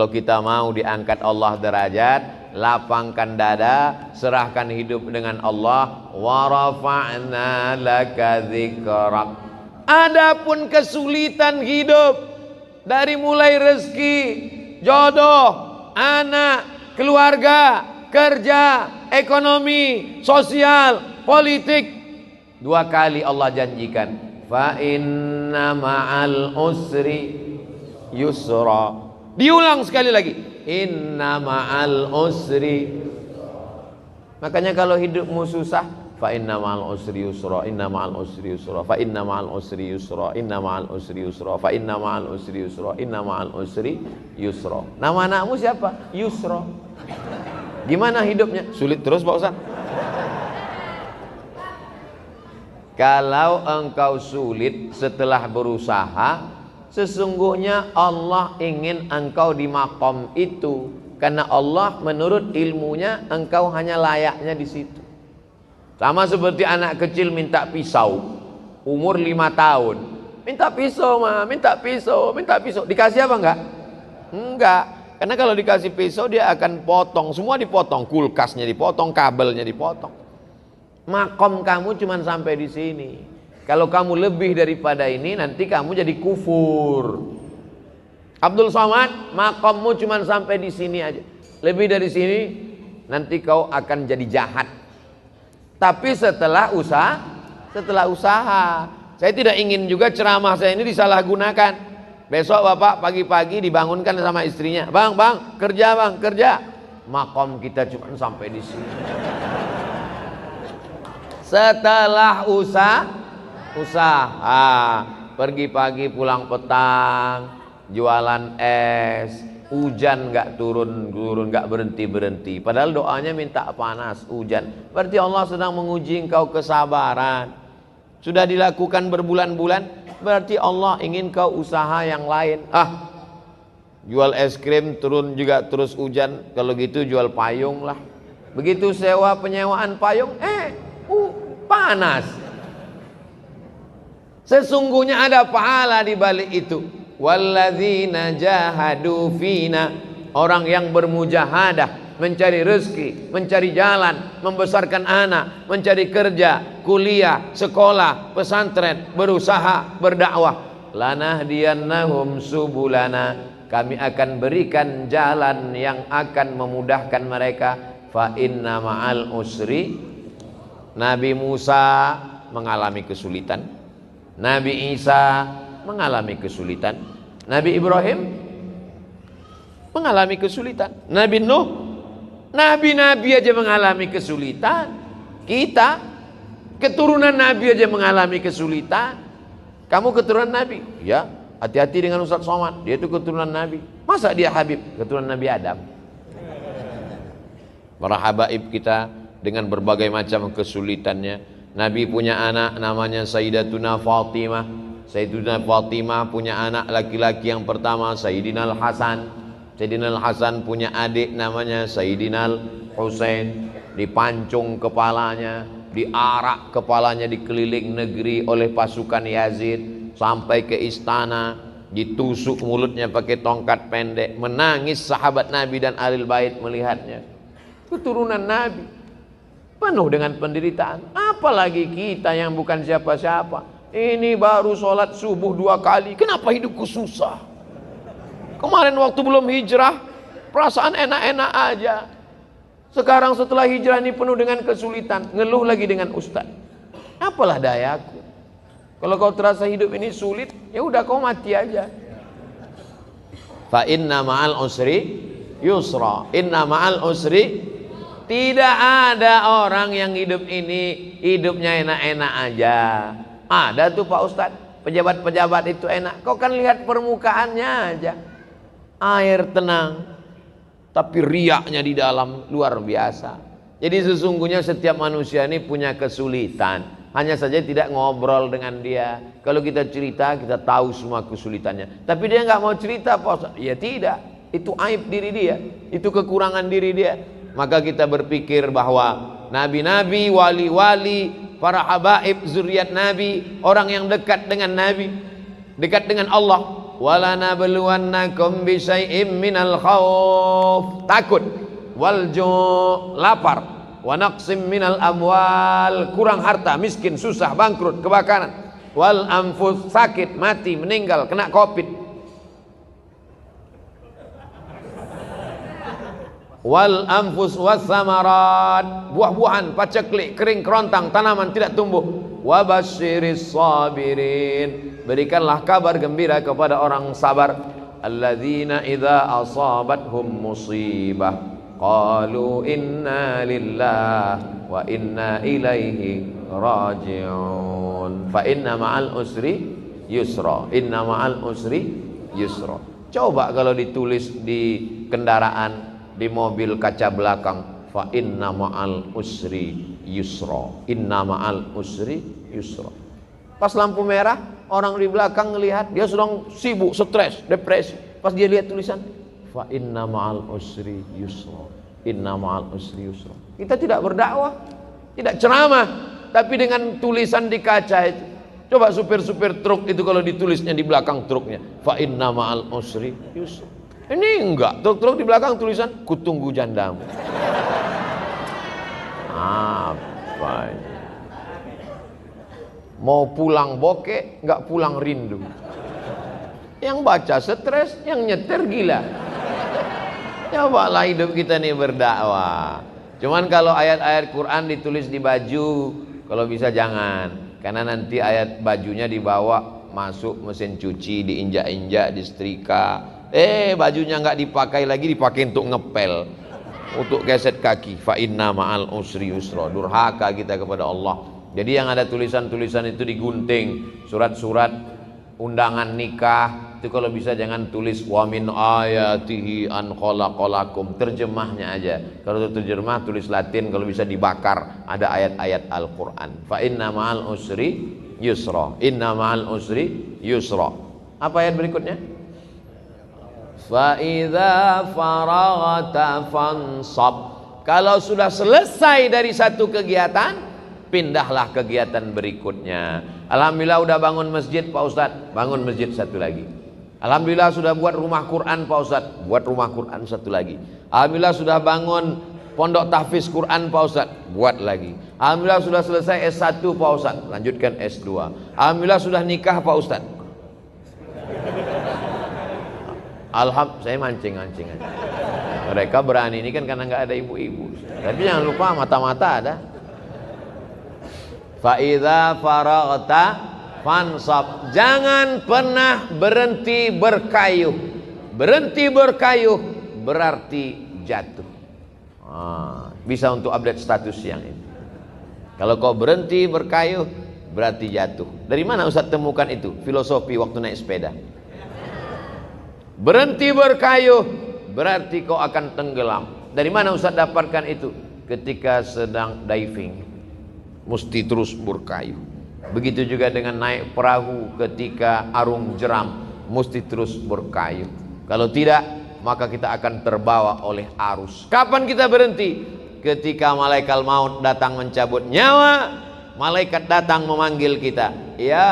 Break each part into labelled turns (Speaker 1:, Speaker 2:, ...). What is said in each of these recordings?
Speaker 1: Kalau kita mau diangkat Allah derajat, lapangkan dada, serahkan hidup dengan Allah. Wa rafa'na laka dzikrak. Adapun kesulitan hidup, dari mulai rezeki, jodoh, anak, keluarga, kerja, ekonomi, sosial, politik, 2 kali Allah janjikan, fa inna ma'al usri yusra. Diulang sekali lagi, inna ma'al usri. Makanya kalau hidupmu susah, fa inna ma'al usri yusra, inna ma'al usri yusra, fa inna ma'al usri yusra, inna ma'al usri yusra, fa inna ma'al usri yusra, inna ma'al usri yusra. Nama anakmu siapa? Yusra. Gimana hidupnya? Sulit terus Pak Ustaz? Kalau engkau sulit setelah berusaha, sesungguhnya Allah ingin engkau di maqam itu, karena Allah menurut ilmunya engkau hanya layaknya di situ. Sama seperti anak kecil minta pisau, umur 5 tahun, minta pisau mah, minta pisau, minta pisau. Dikasih apa enggak? Enggak. Karena kalau dikasih pisau dia akan potong, semua dipotong, kulkasnya dipotong, kabelnya dipotong. Makom kamu cuma sampai di sini. Kalau kamu lebih daripada ini, nanti kamu jadi kufur. Abdul Somad, makommu cuma sampai di sini aja. Lebih dari sini, nanti kau akan jadi jahat. Tapi setelah usaha, saya tidak ingin juga ceramah saya ini disalahgunakan. Besok bapak pagi-pagi dibangunkan sama istrinya, bang, kerja. Makom kita cuma sampai di sini. Setelah usaha, pergi pagi pulang petang, jualan es, hujan nggak turun nggak berhenti. Padahal doanya minta panas, hujan. Berarti Allah sedang menguji engkau kesabaran. Sudah dilakukan berbulan-bulan, berarti Allah ingin kau usaha yang lain. Jual es krim turun juga terus hujan, kalau gitu jual payung lah. Begitu sewa penyewaan payung, panas. Sesungguhnya ada pahala di balik itu. Walladzina jahadu fina, orang yang bermujahadah, mencari rezeki, mencari jalan, membesarkan anak, mencari kerja, kuliah, sekolah, pesantren, berusaha, berdakwah. Lanahdiyannahum subulana, kami akan berikan jalan yang akan memudahkan mereka. Fa inna ma'al usri. Nabi Musa mengalami kesulitan, Nabi Isa mengalami kesulitan, Nabi Ibrahim mengalami kesulitan, Nabi Nuh, nabi-nabi aja mengalami kesulitan. Kita keturunan Nabi aja mengalami kesulitan. Kamu keturunan Nabi? Ya, hati-hati dengan Ustaz Somad, dia itu keturunan Nabi. Masa dia Habib? Keturunan Nabi Adam. Para habaib kita dengan berbagai macam kesulitannya. Nabi punya anak namanya Sayyidatuna Fatimah. Sayyidatuna Fatimah punya anak laki-laki yang pertama Sayyidina Al-Hasan. Sayyidina Al-Hasan punya adik namanya Sayyidina Al-Husain. Dipancung kepalanya, diarak kepalanya dikeliling negeri oleh pasukan Yazid sampai ke istana, ditusuk mulutnya pakai tongkat pendek. Menangis sahabat Nabi dan Ahlul Bait melihatnya. Keturunan Nabi penuh dengan penderitaan. Apalagi kita yang bukan siapa-siapa. Ini baru sholat subuh 2 kali, kenapa hidupku susah? Kemarin waktu belum hijrah perasaan enak-enak aja. Sekarang setelah hijrah ini penuh dengan kesulitan, ngeluh lagi dengan ustaz. Apalah dayaku. Kalau kau terasa hidup ini sulit, ya udah kau mati aja. Fa inna ma'al usri yusra. Inna ma'al usri. Tidak ada orang yang hidup ini hidupnya enak-enak aja. Ada tuh Pak Ustadz, pejabat-pejabat itu enak. Kau kan lihat permukaannya aja, air tenang, tapi riaknya di dalam luar biasa. Jadi sesungguhnya setiap manusia ini punya kesulitan, hanya saja tidak ngobrol dengan dia. Kalau kita cerita, kita tahu semua kesulitannya. Tapi dia nggak mau cerita Pak Ustadz. Ya tidak, itu aib diri dia, itu kekurangan diri dia. Maka kita berpikir bahwa nabi-nabi, wali-wali, para habaib, zuriat Nabi, orang yang dekat dengan Nabi, dekat dengan Allah, walanabluwannakum bisyai'im minal khauf, takut, wal ju', lapar, wa naqsim minal amwal, kurang harta, miskin, susah, bangkrut, kebakaran, wal anfus, sakit, mati, meninggal, kena covid, wal anfus was samarat, buah-buahan, paceklik, kering kerontang, tanaman tidak tumbuh. Wa basyiris sabirin, berikanlah kabar gembira kepada orang sabar. Alladzina idza asabathum musibah qalu inna lillahi wa inna ilaihi raji'un. Fa inna ma'al usri yusra, inna ma'al usri yusra. Coba kalau ditulis di kendaraan, di mobil kaca belakang, fa inna ma'al usri yusra, inna ma'al usri yusra. Pas lampu merah, orang di belakang ngelihat, dia sedang sibuk, stres, depresi. Pas dia lihat tulisan, fa inna ma'al usri yusra, inna ma'al usri yusra. Kita tidak berdakwah, tidak ceramah, tapi dengan tulisan di kaca itu. Coba supir-supir truk itu kalau ditulisnya di belakang truknya, fa inna ma'al usri yusra. Ini enggak, truk-truk di belakang tulisan kutunggu jandamu. Apa ini? Mau pulang bokeh, enggak pulang rindu. Yang baca stres, yang nyetir gila. Cobalah hidup kita nih berdakwah. Cuman kalau ayat-ayat Quran ditulis di baju, kalau bisa jangan. Karena nanti ayat bajunya dibawa masuk mesin cuci, diinjak-injak, disetrika. Bajunya nggak dipakai lagi, dipakai untuk ngepel, untuk geset kaki. Fa inna ma'al usri yusra. Durhaka kita kepada Allah. Jadi yang ada tulisan-tulisan itu digunting, surat-surat undangan nikah itu kalau bisa jangan tulis wa min ayatihi an khalaqalakum, terjemahnya aja. Kalau terjemah tulis Latin, kalau bisa dibakar, ada ayat-ayat Al-Qur'an. Fa inna ma'al usri yusra, inna ma'al usri yusra. Apa ayat berikutnya? Fa idza faraghta fansab. Kalau sudah selesai dari satu kegiatan, pindahlah kegiatan berikutnya. Alhamdulillah udah bangun masjid Pak Ustadz, bangun masjid satu lagi. Alhamdulillah sudah buat rumah Quran Pak Ustadz, buat rumah Quran satu lagi. Alhamdulillah sudah bangun pondok tahfiz Quran Pak Ustadz, buat lagi. Alhamdulillah sudah selesai S1 Pak Ustadz, lanjutkan S2. Alhamdulillah sudah nikah Pak Ustadz. Alhamdulillah, saya mancing-mancing aja. Mereka berani ini kan karena nggak ada ibu-ibu. Tapi jangan lupa mata-mata ada. Fa idza faraghta fansab. Jangan pernah berhenti berkayuh. Berhenti berkayuh berarti jatuh. Bisa untuk update status yang ini. Kalau kau berhenti berkayuh berarti jatuh. Dari mana Ustaz temukan itu? Filosofi waktu naik sepeda. Berhenti berkayuh berarti kau akan tenggelam. Dari mana Ustaz dapatkan itu? Ketika sedang diving, mesti terus berkayuh. Begitu juga dengan naik perahu ketika arung jeram, mesti terus berkayuh. Kalau tidak, maka kita akan terbawa oleh arus. Kapan kita berhenti? Ketika malaikat maut datang mencabut nyawa, malaikat datang memanggil kita. Ya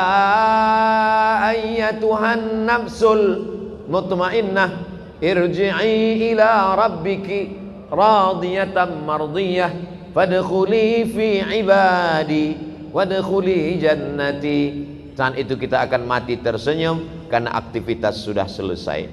Speaker 1: ayyatuhan nafsul mutmainnah, irji'i ila rabbiki radiyatan mardiyah, fadkhuli fi ibadi wadkhuli jannati. Saat itu kita akan mati tersenyum karena aktivitas sudah selesai.